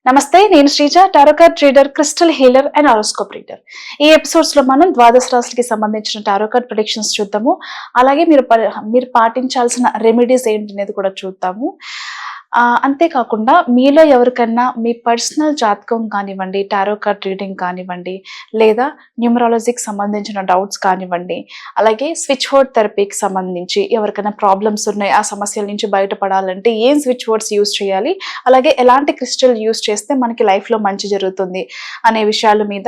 నమస్తే, నేను Sreeja, tarot card reader, crystal healer and horoscope reader. ఈ ఎపిసోడ్స్ లో మనం ద్వాదశ రాశులకి సంబంధించిన టారో కార్డ్ ప్రెడిక్షన్స్ చూద్దాము. అలాగే మీరు పాటించాల్సిన రెమెడీస్ ఏంటి అనేది కూడా చూద్దాము. అంతేకాకుండా మీలో ఎవరికన్నా మీ పర్సనల్ జాతకం కానివ్వండి, టారో కార్డ్ రీడింగ్ కానివ్వండి, లేదా న్యూమరాలజీకి సంబంధించిన డౌట్స్ కానివ్వండి, అలాగే స్విచ్ వర్డ్ థెరపీకి సంబంధించి ఎవరికైనా ప్రాబ్లమ్స్ ఉన్నాయి, ఆ సమస్యల నుంచి బయటపడాలంటే ఏం స్విచ్ వర్డ్స్ యూజ్ చేయాలి, అలాగే ఎలాంటి క్రిస్టల్ యూజ్ చేస్తే మనకి లైఫ్లో మంచి జరుగుతుంది అనే విషయాల మీద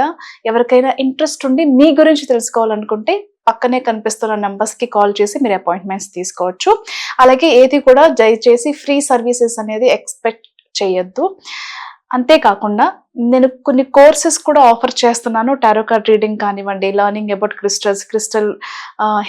ఎవరికైనా ఇంట్రెస్ట్ ఉండి మీ గురించి తెలుసుకోవాలనుకుంటే పక్కనే కనిపిస్తున్న నెంబర్స్కి కాల్ చేసి మీరు అపాయింట్మెంట్స్ తీసుకోవచ్చు. అలాగే ఏది కూడా దయచేసి ఫ్రీ సర్వీసెస్ అనేది ఎక్స్పెక్ట్ చేయొద్దు. అంతేకాకుండా నేను కొన్ని కోర్సెస్ కూడా ఆఫర్ చేస్తున్నాను. టారో కార్డ్ రీడింగ్ కానివ్వండి, లర్నింగ్ అబౌట్ క్రిస్టల్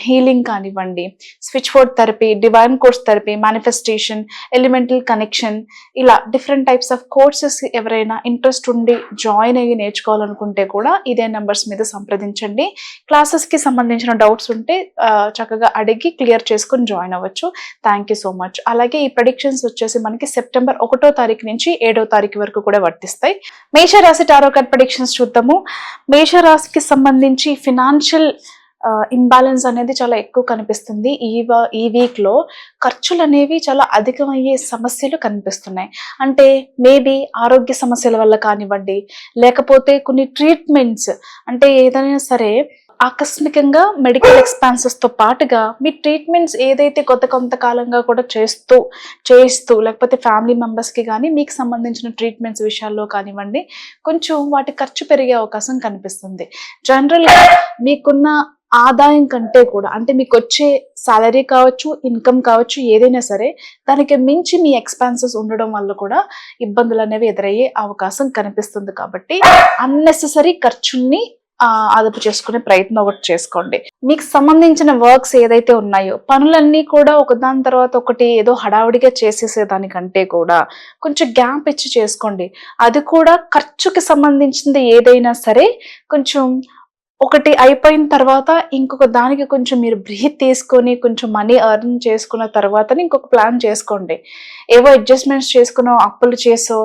హీలింగ్ కానివ్వండి, switch word therapy, divine course therapy, manifestation, elemental connection, ఇలా డిఫరెంట్ టైప్స్ ఆఫ్ కోర్సెస్ ఎవరైనా ఇంట్రెస్ట్ ఉండి జాయిన్ అయ్యి నేర్చుకోవాలనుకుంటే కూడా ఇదే నెంబర్స్ మీద సంప్రదించండి. క్లాసెస్కి సంబంధించిన డౌట్స్ ఉంటే చక్కగా అడిగి క్లియర్ చేసుకుని జాయిన్ అవ్వచ్చు. Thank you so much. అలాగే ఈ ప్రెడిక్షన్స్ వచ్చేసి మనకి సెప్టెంబర్ 1వ తారీఖు నుంచి 7వ తారీఖు వరకు కూడా వర్తిస్తాయి. మేషరాశి టారో కార్డ్ ప్రెడిక్షన్స్ చూద్దాము. మేషరాశికి సంబంధించి ఫినాన్షియల్ ఇంబ్యాలెన్స్ అనేది చాలా ఎక్కువ కనిపిస్తుంది. ఈ వీక్లో ఖర్చులు అనేవి చాలా అధికమయ్యే సమస్యలు కనిపిస్తున్నాయి. అంటే మేబీ ఆరోగ్య సమస్యల వల్ల కానివ్వండి, లేకపోతే కొన్ని ట్రీట్మెంట్స్, అంటే ఏదైనా సరే ఆకస్మికంగా మెడికల్ ఎక్స్పెన్సెస్తో పాటుగా మీ ట్రీట్మెంట్స్ ఏదైతే కొంతకాలంగా కూడా చేస్తూ లేకపోతే ఫ్యామిలీ మెంబర్స్కి కానీ మీకు సంబంధించిన ట్రీట్మెంట్స్ విషయాల్లో కానివ్వండి, కొంచెం వాటి ఖర్చు పెరిగే అవకాశం కనిపిస్తుంది. జనరల్గా మీకున్న ఆదాయం కంటే కూడా, అంటే మీకు వచ్చే సాలరీ కావచ్చు, ఇన్కమ్ కావచ్చు, ఏదైనా సరే దానికి మించి మీ ఎక్స్పెన్సెస్ ఉండడం వల్ల కూడా ఇబ్బందులు అనేవి ఎదురయ్యే అవకాశం కనిపిస్తుంది. కాబట్టి అన్నెసెసరీ ఖర్చుల్ని అదుపు చేసుకునే ప్రయత్నం ఒకటి చేసుకోండి. మీకు సంబంధించిన వర్క్స్ ఏదైతే ఉన్నాయో పనులన్నీ కూడా ఒకదాని తర్వాత ఒకటి ఏదో హడావుడిగా చేసేసేదానికంటే కూడా కొంచెం గ్యాప్ ఇచ్చి చేసుకోండి. అది కూడా ఖర్చుకి సంబంధించింది ఏదైనా సరే కొంచెం ఒకటి అయిపోయిన తర్వాత ఇంకొక దానికి కొంచెం మీరు బ్రీత్ తీసుకొని కొంచెం మనీ ఎర్న్ చేసుకున్న తర్వాతనే ఇంకొక ప్లాన్ చేసుకోండి. ఏవో అడ్జస్ట్మెంట్స్ చేసుకునో అప్పులు చేసో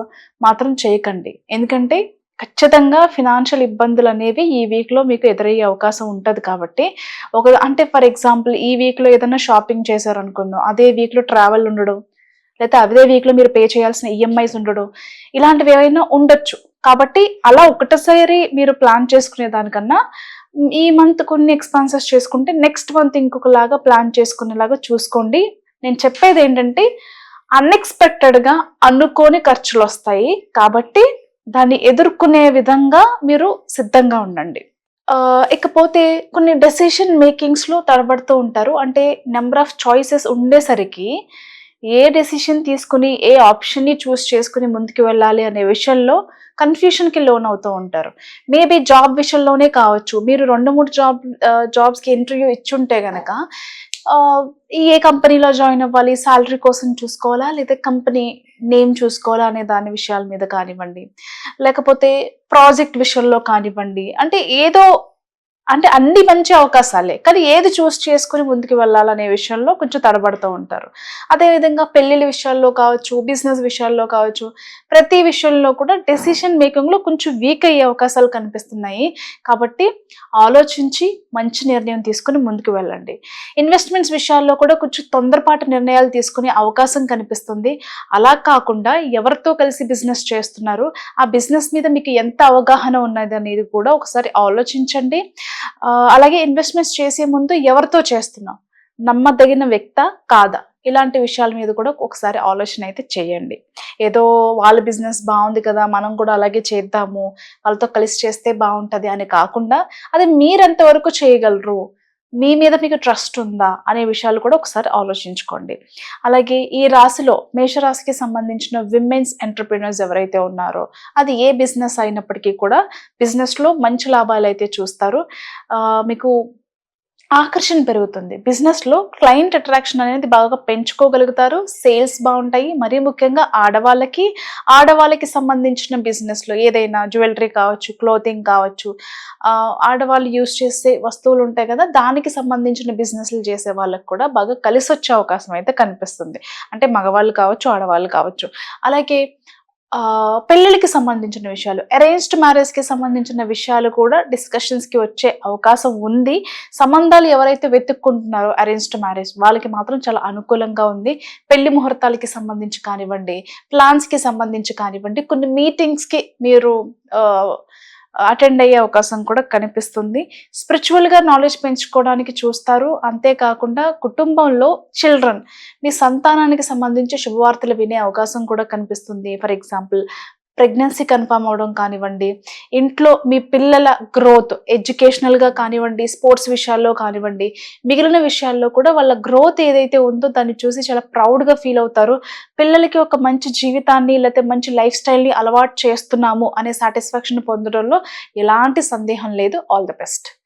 మాత్రం చేయకండి. ఎందుకంటే ఖచ్చితంగా ఫినాన్షియల్ ఇబ్బందులు అనేవి ఈ వీక్లో మీకు ఎదురయ్యే అవకాశం ఉంటుంది. కాబట్టి అంటే ఫర్ ఎగ్జాంపుల్ ఈ వీక్లో ఏదైనా షాపింగ్ చేశారనుకుందాం, అదే వీక్లో ట్రావెల్ ఉండడం, లేకపోతే అదే వీక్లో మీరు పే చేయాల్సిన ఈఎంఐస్ ఉండడం, ఇలాంటివి ఏవైనా ఉండొచ్చు. కాబట్టి అలా ఒకటేసారి మీరు ప్లాన్ చేసుకునే దానికన్నా ఈ మంత్ కొన్ని ఎక్స్పెన్సెస్ చేసుకుంటే నెక్స్ట్ మంత్ ఇంకొకలాగా ప్లాన్ చేసుకునేలాగా చూసుకోండి. నేను చెప్పేది ఏంటంటే అన్ఎక్స్పెక్టెడ్గా అనుకోని ఖర్చులు వస్తాయి. కాబట్టి దాన్ని ఎదుర్కొనే విధంగా మీరు సిద్ధంగా ఉండండి. ఇకపోతే కొన్ని డెసిషన్ మేకింగ్స్లో తడబడుతూ ఉంటారు. అంటే నెంబర్ ఆఫ్ చాయిసెస్ ఉండేసరికి ఏ డెసిషన్ తీసుకుని ఏ ఆప్షన్ని చూస్ చేసుకుని ముందుకు వెళ్ళాలి అనే విషయంలో కన్ఫ్యూషన్కి లోన్ అవుతూ ఉంటారు. మేబీ జాబ్ విషయంలోనే కావచ్చు. మీరు 2-3 జాబ్స్కి ఇంటర్వ్యూ ఇచ్చుంటే గనక ఏ కంపెనీలో జాయిన్ అవ్వాలి, శాలరీ కోసం చూసుకోవాలా, లేదా కంపెనీ నేమ్ చూసుకోవాలా అనే దాని విషయాల మీద కానివ్వండి, లేకపోతే ప్రాజెక్ట్ విషయంలో కానివ్వండి, అంటే అన్ని మంచి అవకాశాలే, కానీ ఏది చూస్ చేసుకుని ముందుకు వెళ్ళాలనే విషయంలో కొంచెం తడబడుతూ ఉంటారు. అదేవిధంగా పెళ్ళిళ్ళ విషయాల్లో కావచ్చు, బిజినెస్ విషయాల్లో కావచ్చు, ప్రతి విషయంలో కూడా డెసిషన్ మేకింగ్లో కొంచెం వీక్ అయ్యే అవకాశాలు కనిపిస్తున్నాయి. కాబట్టి ఆలోచించి మంచి నిర్ణయం తీసుకుని ముందుకు వెళ్ళండి. ఇన్వెస్ట్మెంట్స్ విషయాల్లో కూడా కొంచెం తొందరపాటు నిర్ణయాలు తీసుకునే అవకాశం కనిపిస్తుంది. అలా కాకుండా ఎవరితో కలిసి బిజినెస్ చేస్తున్నారు, ఆ బిజినెస్ మీద మీకు ఎంత అవగాహన ఉన్నది అనేది కూడా ఒకసారి ఆలోచించండి. అలాగే ఇన్వెస్ట్మెంట్స్ చేసే ముందు ఎవరితో చేస్తున్నాం, నమ్మదగిన వ్యక్తా కాదా, ఇలాంటి విషయాల మీద కూడా ఒకసారి ఆలోచన అయితే చేయండి. ఏదో వాళ్ళ బిజినెస్ బాగుంది కదా మనం కూడా అలాగే చేద్దాము, వాళ్ళతో కలిసి చేస్తే బాగుంటుంది అని కాకుండా అది మీరెంతవరకు చేయగలరు, మీ మీద మీకు ట్రస్ట్ ఉందా అనే విషయాలు కూడా ఒకసారి ఆలోచించుకోండి. అలాగే ఈ రాశిలో మేషరాశికి సంబంధించిన విమెన్స్ ఎంటర్‌ప్రెన్యూర్స్ ఎవరైతే ఉన్నారో, అది ఏ బిజినెస్ అయినప్పటికీ కూడా బిజినెస్లో మంచి లాభాలు అయితే చూస్తారు. మీకు ఆకర్షణ పెరుగుతుంది. బిజినెస్లో క్లయింట్ అట్రాక్షన్ అనేది బాగా పెంచుకోగలుగుతారు. సేల్స్ బాగుంటాయి. మరీ ముఖ్యంగా ఆడవాళ్ళకి సంబంధించిన బిజినెస్లో ఏదైనా జ్యువెలరీ కావచ్చు, క్లోతింగ్ కావచ్చు, ఆడవాళ్ళు యూజ్ చేసే వస్తువులు ఉంటాయి కదా, దానికి సంబంధించిన బిజినెస్లు చేసే వాళ్ళకి కూడా బాగా కలిసి వచ్చే అవకాశం అయితే కనిపిస్తుంది. అంటే మగవాళ్ళు కావచ్చు, ఆడవాళ్ళు కావచ్చు. అలాగే పెళ్ళిళ్ళకి సంబంధించిన విషయాలు, అరేంజ్డ్ మ్యారేజ్‌కి సంబంధించిన విషయాలు కూడా డిస్కషన్స్‌కి వచ్చే అవకాశం ఉంది. సంబంధాలు ఎవరైతే వెతుక్కుంటున్నారో అరేంజ్డ్ మ్యారేజ్ వాళ్ళకి మాత్రం చాలా అనుకూలంగా ఉంది. పెళ్లి ముహూర్తాలకి సంబంధించి కానివ్వండి, ప్లాన్స్‌కి సంబంధించి కానివ్వండి, కొన్ని మీటింగ్స్‌కి మీరు ఆహ్, అటెండ్ అయ్యే అవకాశం కూడా కనిపిస్తుంది. స్పిరిచువల్‌గా నాలెడ్జ్ పెంచుకోవడానికి చూస్తారు. అంతేకాకుండా కుటుంబంలో చిల్డ్రన్, మీ సంతానానికి సంబంధించి శుభవార్తలు వినే అవకాశం కూడా కనిపిస్తుంది. ఫర్ ఎగ్జాంపుల్ ప్రెగ్నెన్సీ కన్ఫర్మ్ అవ్వడం కానివ్వండి, ఇంట్లో మీ పిల్లల గ్రోత్ ఎడ్యుకేషనల్‌గా కానివ్వండి, స్పోర్ట్స్ విషయాల్లో కానివ్వండి, మిగిలిన విషయాల్లో కూడా వాళ్ళ గ్రోత్ ఏదైతే ఉందో దాన్ని చూసి చాలా ప్రౌడ్‌గా ఫీల్ అవుతారు. పిల్లలకి ఒక మంచి జీవితాన్ని లేతే మంచి లైఫ్ స్టైల్‌ని అలవాటు చేస్తున్నాము అనే సాటిస్ఫాక్షన్ పొందడంలో ఎలాంటి సందేహం లేదు. All the best.